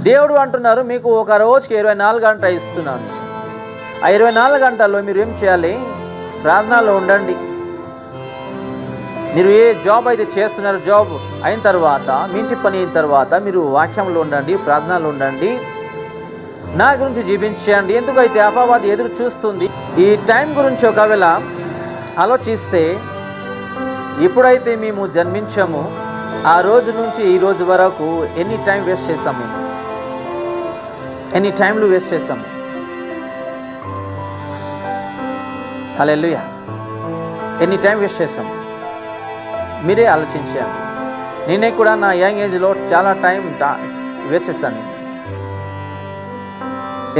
దేవుడు అంటున్నారు, మీకు ఒక రోజుకి 24 గంటలు ఇస్తున్నాను. ఆ 24 గంటల్లో మీరు ఏం చేయాలి? ప్రార్థనలో ఉండండి. మీరు ఏ జాబ్ అయితే చేస్తున్నారో జాబ్ అయిన తర్వాత, మీ ఇంటి పని అయిన తర్వాత మీరు వాక్యంలో ఉండండి, ప్రార్థనలో ఉండండి, నా గురించి జీవించండి. ఎందుకైతే అపవాది ఎదురు చూస్తుంది. ఈ టైం గురించి ఒకవేళ ఆలోచిస్తే, ఎప్పుడైతే మేము జన్మించామో ఆ రోజు నుంచి ఈ రోజు వరకు ఎన్ని టైం వేస్ట్ చేస్తాం, మేము ఎన్ని టైంలు వేస్ట్ చేస్తాము. హల్లెలూయా. ఎన్ని టైం వేస్ట్ చేస్తాం మీరే ఆలోచించాను. నేనే కూడా నా యంగ్ ఏజ్లో చాలా టైం వేస్ట్ చేశాను.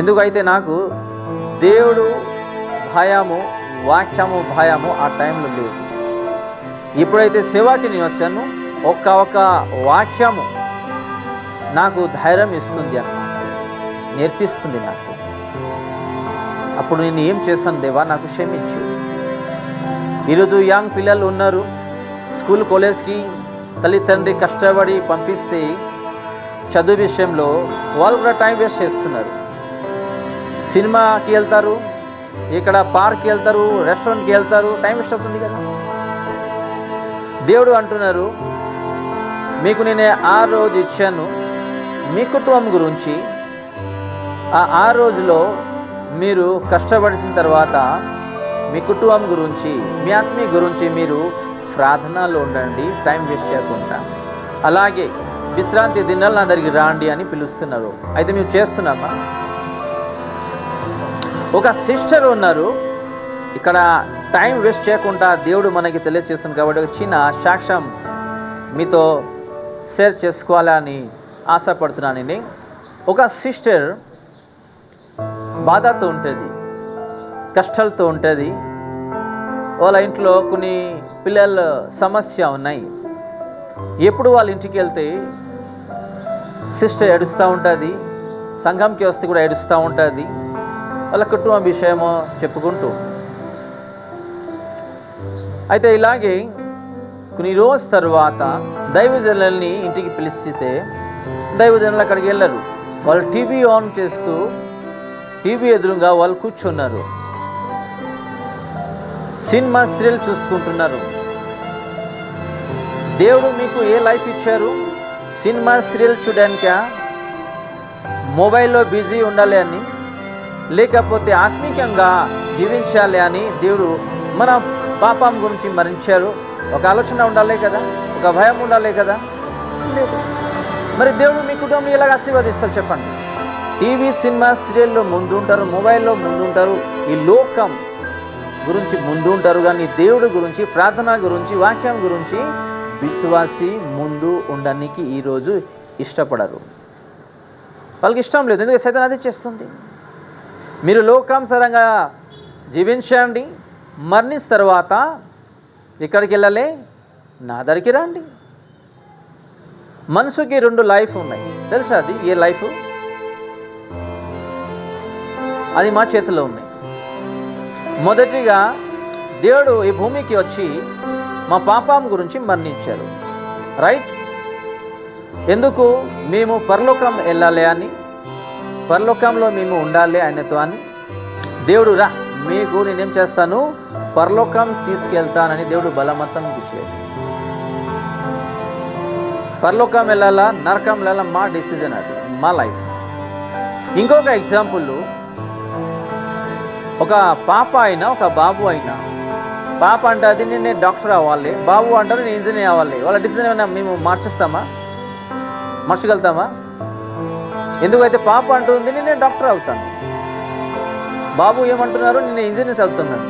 ఎందుకైతే నాకు దేవుడు భయము, వాక్యము భయము ఆ టైంలో లేదు. ఇప్పుడైతే సేవాకి నేను వచ్చాను, ఒక్క వాక్యము నాకు ధైర్యం ఇస్తుంది అన్నమాట, నేర్పిస్తుంది నాకు. అప్పుడు నేను ఏం చేశాను, దేవా నాకు క్షమించు. ఈరోజు యంగ్ పిల్లలు ఉన్నారు, స్కూల్ కాలేజ్కి తల్లిదండ్రి కష్టపడి పంపిస్తే చదువు విషయంలో వాళ్ళు కూడా టైం వేస్ట్ చేస్తున్నారు. సినిమాకి వెళ్తారు, ఇక్కడ పార్క్కి వెళ్తారు, రెస్టారెంట్కి వెళ్తారు, టైం వేస్ట్ అవుతుంది కదా. దేవుడు అంటున్నారు, మీకు నేను 6 రోజు ఇచ్చాను మీ కుటుంబం గురించి. ఆ రోజులో మీరు కష్టపడిన తర్వాత మీ కుటుంబం గురించి, మీ ఆత్మీయ గురించి మీరు ప్రార్థనలో ఉండండి, టైం వేస్ట్ చేయకుండా. అలాగే విశ్రాంతి దినాలు నా దగ్గరికి రాండి అని పిలుస్తున్నారు. అయితే మేము చేస్తున్నామా? ఒక సిస్టర్ ఉన్నారు ఇక్కడ, టైం వేస్ట్ చేయకుండా దేవుడు మనకి తెలియజేస్తుంది కాబట్టి ఒక చిన్న సాక్ష్యం మీతో షేర్ చేసుకోవాలని ఆశపడుతున్నానండి. ఒక సిస్టర్ బాధతో ఉంటుంది, కష్టాలతో ఉంటుంది. వాళ్ళ ఇంట్లో కొన్ని పిల్లల సమస్య ఉన్నాయి. ఎప్పుడు వాళ్ళ ఇంటికి వెళ్తే సిస్టర్ ఏడుస్తూ ఉంటుంది, సంఘంకి వస్తే కూడా ఏడుస్తూ ఉంటుంది, వాళ్ళ కుటుంబ విషయమో చెప్పుకుంటూ. అయితే ఇలాగే కొన్ని రోజు తర్వాత దైవజనులని ఇంటికి పిలిస్తే దైవజనులు అక్కడికి వెళ్ళరు. వాళ్ళు టీవీ ఆన్ చేస్తూ టీవీ ఎదురుగా వాళ్ళు కూర్చున్నారు, సినిమా సీరియల్ చూసుకుంటున్నారు. దేవుడు మీకు ఏ లైఫ్ ఇచ్చారు? సినిమా సీరియల్ చూడడానికా? మొబైల్లో బిజీ ఉండాలి అని, లేకపోతే ఆత్మీయంగా జీవించాలి అని దేవుడు మన పాపం గురించి మరించారు? ఒక ఆలోచన ఉండాలి కదా, ఒక భయం ఉండాలి కదా. లేదు. మరి దేవుడు మీ కుటుంబం ఎలాగ ఆశీర్వదిస్తారు చెప్పండి? టీవీ సినిమా సీరియల్లో ముందు ఉంటారు, మొబైల్లో ముందు ఉంటారు, ఈ లోకం గురించి ముందు ఉంటారు, కానీ దేవుడి గురించి, ప్రార్థన గురించి, వాక్యం గురించి విశ్వాసి ముందు ఉండడానికి ఈరోజు ఇష్టపడరు. వాళ్ళకి ఇష్టం లేదు, ఎందుకంటే సైతాన్ అది చేస్తుంది. మీరు లోకానుసారంగా జీవించండి, మరణించిన తర్వాత ఇక్కడికి వెళ్ళాలి, నా దగ్గరికి రండి. మనసుకి 2 లైఫ్ ఉన్నాయి, తెలుసా? అది ఏ లైఫ్? అది మా చేతిలో ఉన్నాయి. మొదటిగా దేవుడు ఈ భూమికి వచ్చి మా పాపం గురించి మరణించారు, రైట్? ఎందుకు? మేము పరలోకం వెళ్ళాలి అని, పరలోకంలో మేము ఉండాలి ఆయనతో అని. దేవుడు రా, మీకు నేనేం చేస్తాను, పరలోకం తీసుకెళ్తానని దేవుడు బలవంతం ఇచ్చాడు. పరలోకం వెళ్ళాలా, నరకం వెళ్ళాలా, మా డిసిజన్, అది మా లైఫ్. ఇంకొక ఎగ్జాంపుల్, ఒక పాప అయినా ఒక బాబు అయినా, పాప అంటే అది నేను డాక్టర్ అవ్వాలి, బాబు అంటారు నేను ఇంజనీర్ అవ్వాలి. వాళ్ళ డిసిజన్ ఏమైనా మేము మార్చగలుగుతామా? ఎందుకైతే పాప అంటుంది నేను డాక్టర్ అవుతాను, బాబు ఏమంటున్నారు నేను ఇంజనీర్ చదువుతున్నాను.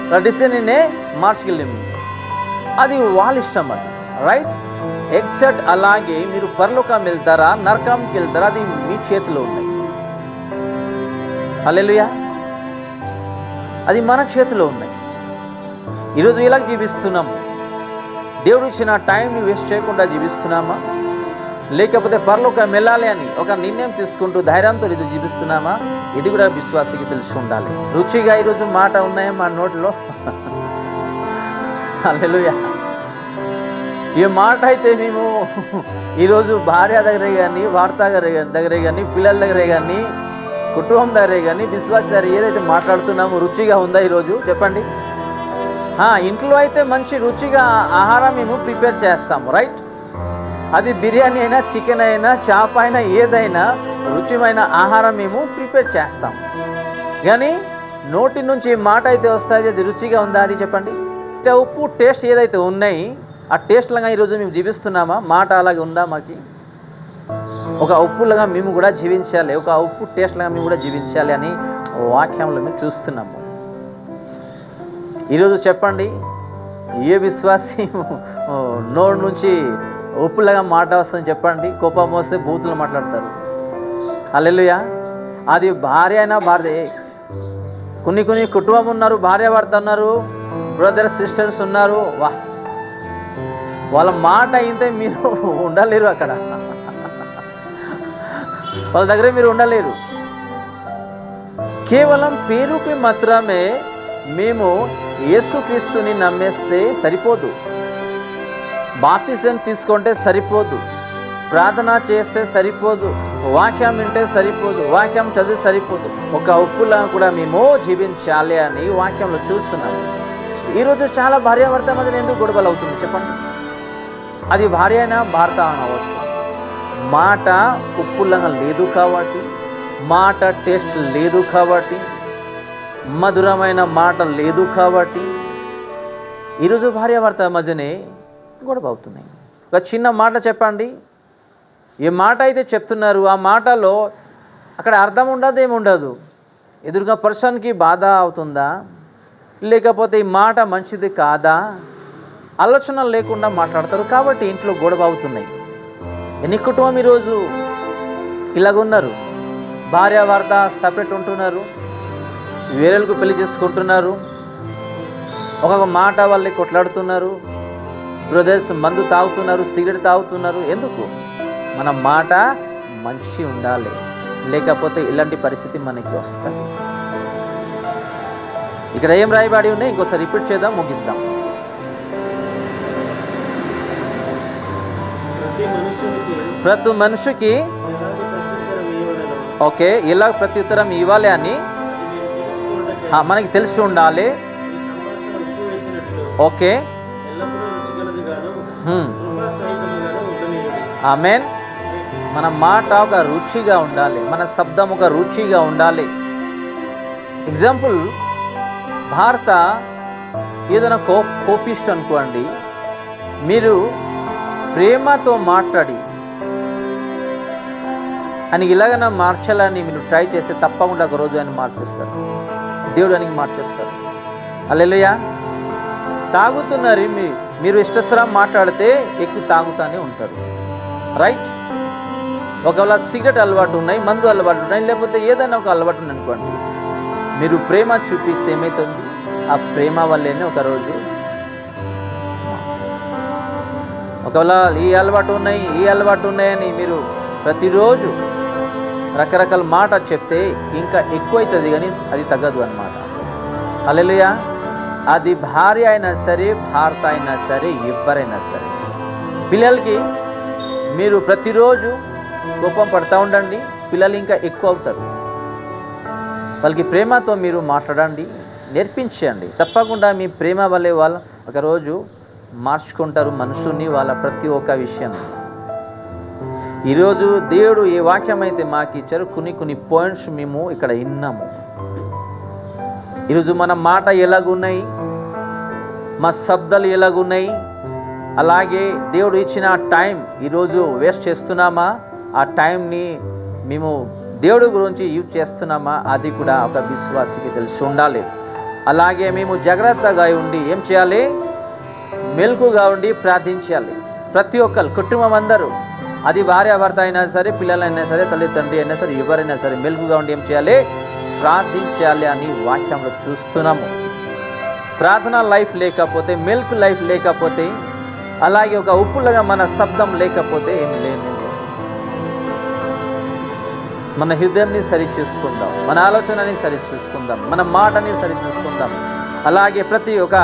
వాళ్ళ డిసిజన్ నేనే మార్చగలేము, అది వాళ్ళ ఇష్టం, అది రైట్. ఎగ్జాక్ట్ అలాగే మీరు పరలోకం వెళ్తారా, నరకంకి వెళ్తారా, అది మీ చేతిలో ఉన్నాయి. హల్లెలూయా. అది మన చేతిలో ఉన్నాయి. ఈరోజు ఇలా జీవిస్తున్నాము, దేవుడు ఇచ్చిన టైంని వేస్ట్ చేయకుండా జీవిస్తున్నామా, లేకపోతే పరలోకం వెళ్ళాలి అని ఒక నిర్ణయం తీసుకుంటూ ధైర్యంతో ఇది జీవిస్తున్నామా? ఇది కూడా విశ్వాసికి తెలిసి ఉండాలి. రుచిగా ఈరోజు మాట ఉన్నాయా మా నోట్లో? హల్లెలూయా. ఈ మాట అయితే మేము ఈరోజు భార్య దగ్గరే కానీ, భర్త దగ్గరే కానీ, పిల్లల దగ్గరే కానీ, కుటుంబం దగ్గరే కానీ, విశ్వాస దగ్గర ఏదైతే మాట్లాడుతున్నామో రుచిగా ఉందా ఈరోజు చెప్పండి? ఇంట్లో అయితే మంచి రుచిగా ఆహారం మేము ప్రిపేర్ చేస్తాము, రైట్? అది బిర్యానీ అయినా, చికెన్ అయినా, చాప్ అయినా, ఏదైనా రుచిమైన ఆహారం మేము ప్రిపేర్ చేస్తాం. కానీ నోటి నుంచి మాట అయితే వస్తుంది, అది రుచిగా ఉందా అది చెప్పండి? ఉప్పు టేస్ట్ ఏదైతే ఉన్నాయి ఆ టేస్ట్లాగా ఈరోజు మేము జీవిస్తున్నామా? మాట అలాగే ఉందా? మాకి ఒక ఉప్పులాగా మేము కూడా జీవించాలి, ఒక ఉప్పు టేస్ట్లాగా మేము కూడా జీవించాలి అని వాక్యంలో మేము చూస్తున్నాము. ఈరోజు చెప్పండి, ఏ విశ్వాసి నోరు నుంచి ఉప్పులాగా మాట వస్తుందని చెప్పండి? కోపం వస్తే బూతులు మాట్లాడతారు. హల్లెలూయా. అది భార్య అయినా భార్య, కొన్ని కుటుంబం ఉన్నారు, భార్య భర్త ఉన్నారు, బ్రదర్స్ సిస్టర్స్ ఉన్నారు, వాళ్ళ మాట అయితే మీరు ఉండలేరు, అక్కడ వాళ్ళ దగ్గర మీరు ఉండలేరు. కేవలం పేరుకి మాత్రమే మేము యేసుక్రీస్తుని నమ్మేస్తే సరిపోదు, బాప్తిజం తీసుకుంటే సరిపోదు, ప్రార్థన చేస్తే సరిపోదు, వాక్యం వింటే సరిపోదు, వాక్యం చదివి సరిపోదు. ఒక ఉప్పులా కూడా మేము జీవించాలి అని వాక్యంలో చూస్తున్నాము. ఈరోజు చాలా భార్యాభర్త మధ్య ఎందుకు గొడవలు అవుతుంది చెప్పండి? అది భార్య అయినా భర్త అనవచ్చు. మాట ఉప్పులాగా లేదు కాబట్టి, మాట టేస్ట్ లేదు కాబట్టి, మధురమైన మాట లేదు కాబట్టి ఈరోజు భార్యాభర్త మధ్యనే గొడవ అవుతున్నాయి. ఒక చిన్న మాట చెప్పండి, ఏ మాట అయితే చెప్తున్నారు ఆ మాటలో అక్కడ అర్థం ఉండదు, ఏముండదు. ఎదురుగా పర్సన్కి బాధ అవుతుందా, లేకపోతే ఈ మాట మంచిది కాదా, ఆలోచన లేకుండా మాట్లాడతారు కాబట్టి ఇంట్లో గొడవ అవుతున్నాయి. ఎన్ని కుటుంబం ఈరోజు ఇలాగున్నారు, భార్య భర్త సపరేట్ ఉంటున్నారు, వేరేలకు పెళ్లి చేసుకుంటున్నారు, ఒక్కొక్క మాట వాళ్ళని కొట్లాడుతున్నారు, బ్రదర్స్ మందు తాగుతున్నారు, సిగరెట్ తాగుతున్నారు. ఎందుకు? మన మాట మంచి ఉండాలి, లేకపోతే ఇలాంటి పరిస్థితి మనకి వస్తుంది. ఇక్కడ ఏం రాయబడి ఉన్నాయి ఇంకోసారి రిపీట్ చేద్దాం, ముగిస్తాం. ప్రతి మనిషికి ఓకే ఇలా ప్రత్యుత్తరం ఇవ్వాలి అని మనకి తెలిసి ఉండాలి. ఓకే, ఆమేన్. మన మాట ఒక రుచిగా ఉండాలి, మన శబ్దం ఒక రుచిగా ఉండాలి. ఎగ్జాంపుల్, భారత ఏదైనా కోపిస్ట్ అనుకోండి, మీరు ప్రేమతో మాట్లాడి అని ఇలాగైనా మార్చాలని మీరు ట్రై చేస్తే తప్పకుండా ఒక రోజు ఆయన మార్చేస్తారు, దేవుడు అని మార్చేస్తారు. హల్లెలూయా. తాగుతున్నారు, మీరు ఇష్టసరం మాట్లాడితే ఎక్కువ తాగుతానే ఉంటారు, రైట్? ఒకవేళ సిగరెట్ అలవాటు ఉన్నాయి, మందు అలవాటు ఉన్నాయి, లేకపోతే ఏదైనా ఒక అలవాటు ఉంది అనుకోండి, మీరు ప్రేమ చూపిస్తే ఏమవుతుంది? ఆ ప్రేమ వల్లేనే ఒకరోజు ఒకవేళ ఈ అలవాటు ఉన్నాయని మీరు ప్రతిరోజు రకరకాల మాట చెప్తే ఇంకా ఎక్కువ అవుతుంది, కానీ అది తగ్గదు అన్నమాట. హల్లెలూయా. అది భార్య అయినా సరే, భర్త అయినా సరే, ఎవరైనా సరే. పిల్లలకి మీరు ప్రతిరోజు కోపం పడతా ఉండండి, పిల్లలు ఇంకా ఎక్కువ అవుతారు. వాళ్ళకి ప్రేమతో మీరు మాట్లాడండి, నేర్పించండి. తప్పకుండా మీ ప్రేమ వల్లే వాళ్ళు ఒకరోజు మార్చుకుంటారు మనుషుని, వాళ్ళ ప్రతి ఒక్క విషయం. ఈరోజు దేవుడు ఏ వాక్యం అయితే మాకు ఇచ్చారు, కొన్ని పాయింట్స్ మేము ఇక్కడ విన్నాము. ఈరోజు మన మాట ఎలాగున్నాయి, మా శబ్దాలు ఎలాగున్నాయి, అలాగే దేవుడు ఇచ్చిన టైం ఈరోజు వేస్ట్ చేస్తున్నామా, ఆ టైంని మేము దేవుడి గురించి యూజ్ చేస్తున్నామా, అది కూడా ఒక విశ్వాసికి తెలిసి ఉండాలి. అలాగే మేము జాగ్రత్తగా ఉండి ఏం చేయాలి? మెలకుగా ఉండి ప్రార్థించాలి. ప్రతి ఒక్కరు కుటుంబం అందరూ, అది భార్యాభర్త అయినా సరే, పిల్లలైనా సరే, తల్లిదండ్రి అయినా సరే, ఎవరైనా సరే మెలకుగా ఉండి ఏం చేయాలి? ప్రార్థించాలి అని వాక్యంలో చూస్తున్నాము. ప్రార్థన లైఫ్ లేకపోతే, మెల్క్ లైఫ్ లేకపోతే, అలాగే ఒక ఉప్పులుగా మన శబ్దం లేకపోతే ఏం లేదు. మన హృదయాన్ని సరి చూసుకుందాం, మన ఆలోచనని సరి చూసుకుందాం, మన మాటని సరి చూసుకుందాం. అలాగే ప్రతి ఒక్క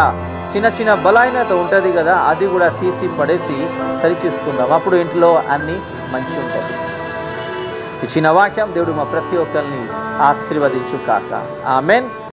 చిన్న చిన్న బలహీనత ఉంటుంది కదా, అది కూడా తీసి పడేసి సరిచూసుకుందాం. అప్పుడు ఇంట్లో అన్నీ మంచి ఉంటుంది. ఈ చిన్న వాక్యం దేవుడు మా ప్రతి ఒక్కరిని ఆశీర్వదించు కాక. ఆమెన్.